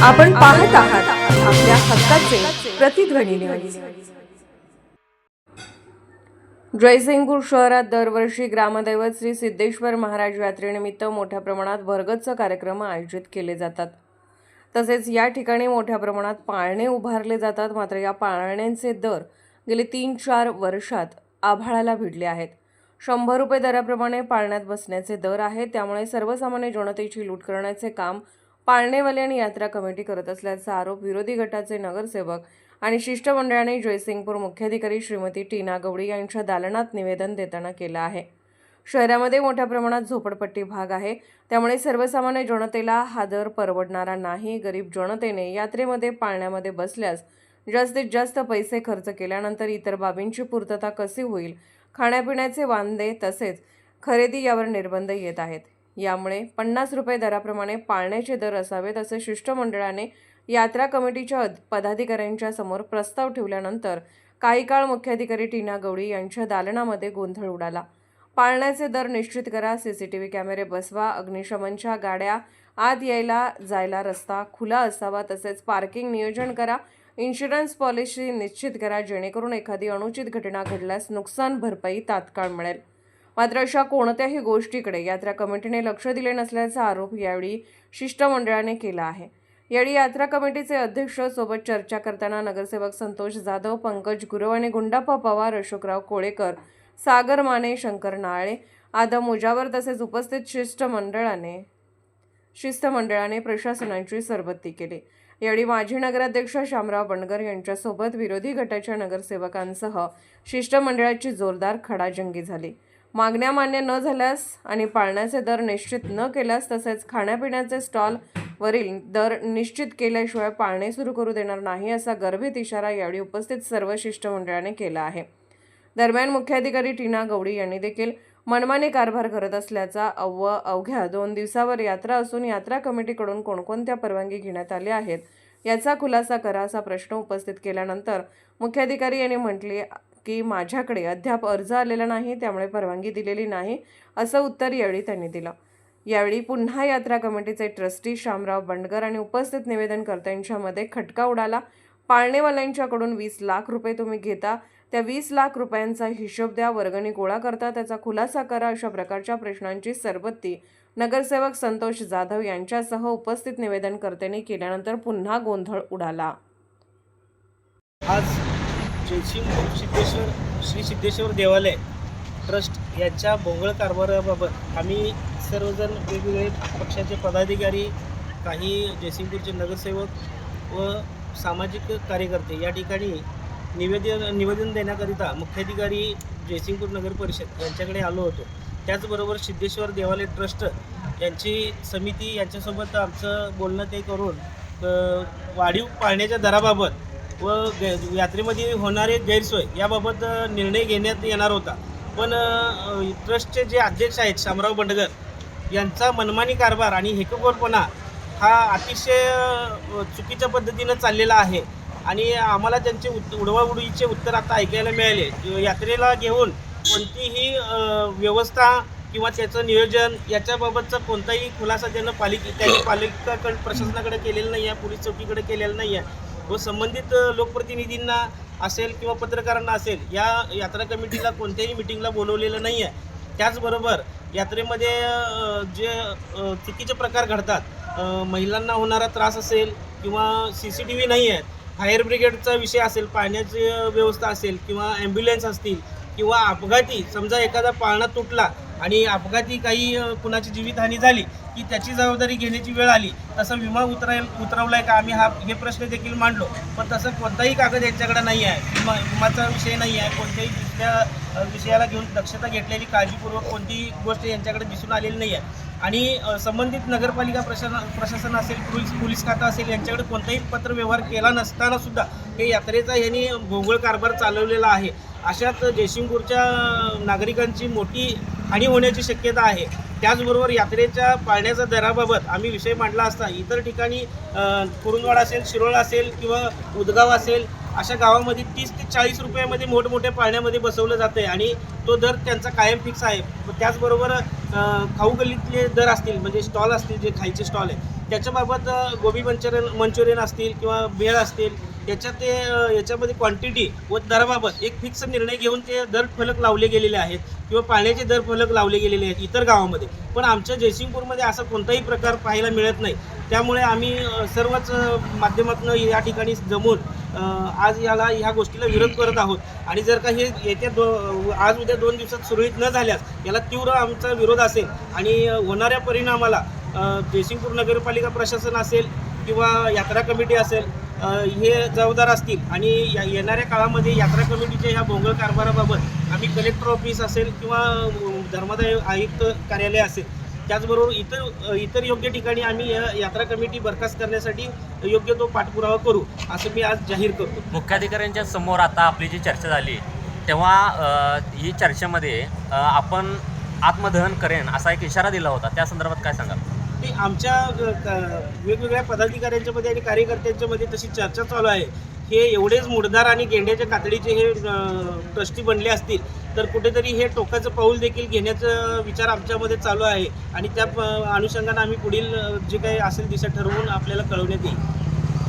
आपण पाहत आहात आपल्या हक्काचे प्रतिध्वनी न्यूज। जयसिंगपूर शहरात दरवर्षी ग्रामदैवत श्री सिद्धेश्वर महाराज यात्रेनिमित्त मोठ्या प्रमाणात भरगच्च कार्यक्रम आयोजित केले जातात। तसेच या ठिकाणी मोठ्या प्रमाणात पाळणे उभारले जातात। मात्र या पाळण्यांचे दर गेली 3-4 वर्षात आभाळाला भिडले आहेत। 100 रुपये दराप्रमाणे पाळण्यात बसण्याचे दर आहेत। त्यामुळे सर्वसामान्य जनतेची लूट करण्याचे काम पाळणेवाले आणि यात्रा कमिटी करत असल्याचा आरोप विरोधी गटाचे नगरसेवक आणि शिष्टमंडळाने जयसिंगपूर मुख्याधिकारी श्रीमती टीना गवडी यांच्या दालनात निवेदन देताना केला आहे। शहरामध्ये मोठ्या प्रमाणात झोपडपट्टी भाग आहे, त्यामुळे सर्वसामान्य जनतेला हा दर परवडणारा नाही। गरीब जनतेने यात्रेमध्ये पाळण्यामध्ये बसल्यास जास्तीत जास्त पैसे खर्च केल्यानंतर इतर बाबींची पूर्तता कशी होईल? खाण्यापिण्याचे वांदे तसेच खरेदी यावर निर्बंध येत आहेत। यामुळे 50 रुपये दराप्रमाणे पाळण्याचे दर असावेत असे शिष्टमंडळाने यात्रा कमिटीच्या पदाधिकाऱ्यांच्या समोर प्रस्ताव ठेवल्यानंतर काही काळ मुख्याधिकारी टीना गवडी यांच्या दालनामध्ये गोंधळ उडाला। पाळण्याचे दर निश्चित करा, सीसीटीव्ही कॅमेरे बसवा, अग्निशमनच्या गाड्या आत यायला जायला रस्ता खुला असावा, तसेच पार्किंग नियोजन करा, इन्शुरन्स पॉलिसी निश्चित करा जेणेकरून एखादी अनुचित घटना घडल्यास नुकसान भरपाई तात्काळ मिळेल। मात्र अशा कोणत्याही गोष्टीकडे यात्रा कमिटीने लक्ष दिले नसल्याचा आरोप यावेळी शिष्टमंडळाने केला आहे। यावेळी यात्रा कमिटीचे अध्यक्ष सोबत चर्चा करताना नगरसेवक संतोष जाधव, पंकज गुरव आणि गुंडाप्पा पवार, अशोकराव कोळेकर, सागर माने, शंकर नाळे, आदम मुजावर तसेच उपस्थित शिष्टमंडळाने प्रशासनाची सरबत्ती केली। यावेळी माजी नगराध्यक्ष शामराव बंडगर यांच्यासोबत विरोधी गटाच्या नगरसेवकांसह शिष्टमंडळाची जोरदार खडाजंगी झाली। मागण्या मान्य न झाल्यास आणि पाळण्याचे दर निश्चित न केल्यास तसेच खाण्यापिण्याचे स्टॉल वरील दर निश्चित केल्याशिवाय पाळणे सुरू करू देणार नाही असा गर्भित इशारा यावेळी उपस्थित सर्व शिष्टमंडळाने केला आहे। दरम्यान मुख्याधिकारी टीना गवडी यांनी देखील मनमानी कारभार करत असल्याचा अवघ्या 2 दिवसावर यात्रा असून यात्रा कमिटीकडून कोणकोणत्या परवानगी घेण्यात आल्या आहेत याचा खुलासा करा असा प्रश्न उपस्थित केल्यानंतर मुख्याधिकारी यांनी म्हटले की माझ्याकडे अद्याप अर्ज आलेला नाही, त्यामुळे परवानगी दिलेली नाही असं उत्तर यावेळी त्यांनी दिलं। यावेळी पुन्हा यात्रा कमिटीचे ट्रस्टी शामराव बंडगर आणि उपस्थित निवेदनकर्त्यांच्यामध्ये खटका उडाला। पाळणेवाल्यांच्याकडून 20 लाख रुपये तुम्ही घेता, त्या 20 लाख रुपयांचा हिशोब द्या, वर्गणी गोळा करता, त्याचा खुलासा करा अशा प्रकारच्या प्रश्नांची सरबत्ती नगरसेवक संतोष जाधव यांच्यासह उपस्थित निवेदनकर्त्यांनी केल्यानंतर पुन्हा गोंधळ उडाला। आज जयसिंगपूर श्री सिद्धेश्वर देवालय ट्रस्ट यांच्या भोंगळ कारभाराबाबत आम्ही सर्वजण वेगवेगळे पक्षाचे पदाधिकारी, काही जयसिंगपूरचे नगरसेवक व सामाजिक कार्यकर्ते या ठिकाणी निवेदन देण्याकरिता मुख्याधिकारी जयसिंगपूर नगर परिषद यांच्याकडे आलो होतो। त्याचबरोबर सिद्धेश्वर देवालय ट्रस्ट यांची समिती यांच्यासोबत आमचं बोलणं ते करून वाढीव पाळण्याच्या दराबाबत व यात्रेमध्ये होणारे गैरसोय याबाबत निर्णय घेण्यात येणार होता। पण ट्रस्टचे जे अध्यक्ष आहेत शामराव बंडगर यांचा मनमानी कारभार आणि हेकेखोरपणा हा अतिशय चुकीच्या पद्धतीनं चाललेला आहे आणि आम्हाला त्यांचे उडवाउडवीचे उत्तर आता ऐकायला मिळाले। यात्रेला घेऊन कोणतीही व्यवस्था किंवा त्याचं नियोजन याच्याबाबतचा कोणताही खुलासा त्यांनी पालिका प्रशासनाकडे केलेला नाही आहे, पोलीस चौकीकडे केलेला नाही आहे व संबंधित लोकप्रतिनिधींना असेल किंवा पत्रकारांना असेल या यात्रा कमिटीला कोणत्याही मिटिंगला बोलवलेलं नाही आहे। त्याचबरोबर यात्रेमध्ये जे चुकीचे प्रकार घडतात, महिलांना होणारा त्रास असेल किंवा CCTV नाही आहेत, फायर ब्रिगेडचा विषय असेल, पाण्याची व्यवस्था असेल किंवा ॲम्ब्युलन्स असतील किंवा अपघाती समजा एखादा पाळणा तुटला आणि अपघाती काही कुणाची जीवितहानी झाली की त्याची जबाबदारी घेण्याची वेळ आली, तसा विमा उतरवलाय का आम्ही हे प्रश्न देखील मांडलो। पण तसं कोणताही कागद यांच्याकडे नाही आहे, विमाचा विषय नाही आहे, कोणत्याही दुसऱ्या विषयाला घेऊन दक्षता घेतलेली काळजीपूर्वक कोणतीही गोष्ट यांच्याकडे दिसून आलेली नाही आहे आणि संबंधित नगरपालिका प्रशासन असेल, पोलीस खातं असेल यांच्याकडे कोणताही पत्रव्यवहार केला नसताना सुद्धा हे यात्रेचा यांनी भोंगळ कारभार चालवलेला आहे। अशात जयसिंगपूरच्या नागरिकांची मोठी हानी होण्याची शक्यता आहे। त्याचबरोबर यात्रेच्या पाळण्याच्या दराबाबत आम्ही विषय मांडला असता इतर ठिकाणी कुरुंदवाड असेल, शिरोळ असेल किंवा उदगाव असेल अशा गावामध्ये 30 ते 40 रुपयामध्ये मोठमोठ्या पाळण्यामध्ये बसवलं जातं आहे आणि तो दर त्यांचा कायम फिक्स आहे। त्याचबरोबर खाऊ गल्लीतले दर असतील म्हणजे स्टॉल असतील, जे खायचे स्टॉल आहे त्याच्याबाबत गोबी मंचुरियन असतील किंवा भेळ असतील याच्यामध्ये क्वांटिटी व दराबाबत एक फिक्स निर्णय घेऊन ते दर फलक लावले गेलेले आहेत किंवा पाण्याचे दर फलक लावले गेलेले आहेत इतर गावामध्ये. पण आमच्या जयसिंगपूरमध्ये असा कोणताही प्रकार पाहायला मिळत नाही. त्यामुळे आम्ही सर्वच माध्यमातून या ठिकाणी जमून आज ह्या गोष्टीला विरोध करत आहोत. आणि जर का हे आज उद्या 2 दिवसात सुरळीत न झाल्यास याला तीव्र आमचा विरोध असेल आणि होणाऱ्या परिणामाला जयसिंगपूर नगरपालिका प्रशासन असेल किंवा यात्रा कमिटी असेल हे जबाबदार असतील. आणि येणाऱ्या काळामध्ये यात्रा कमिटीच्या ह्या भोंगळ कारभाराबाबत आम्ही कलेक्टर ऑफिस असेल किंवा धर्मादाय आयुक्त कार्यालय असेल त्याचबरोबर इतर योग्य ठिकाणी आम्ही यात्रा कमिटी बरखास्त करण्यासाठी योग्य तो पाठपुरावा करू असं मी आज जाहीर करतो. मुख्याधिकाऱ्यांच्या समोर आता आपली जी चर्चा झाली तेव्हा ही चर्चेमध्ये आपण आत्मदहन करेन असा एक इशारा दिला होता. त्या संदर्भात काय सांगाल? ते आमच्या वेगवेगळ्या पदाधिकाऱ्यांच्या मध्ये आणि कार्यकर्त्यांच्या मध्ये तशी चर्चा चालू आहे. हे एवढेच मुडदार आणि गेंड्याच्या कातडीचे हे ट्रस्टी बनले असतील तर कुठेतरी हे टोकाचं पाऊल देखील घेण्याचा विचार आमच्यामध्ये चालू आहे आणि त्या अनुषंगाने आम्ही पुढील जे काही असेल दिशा ठरवून आपल्याला कळवण्यात येईल.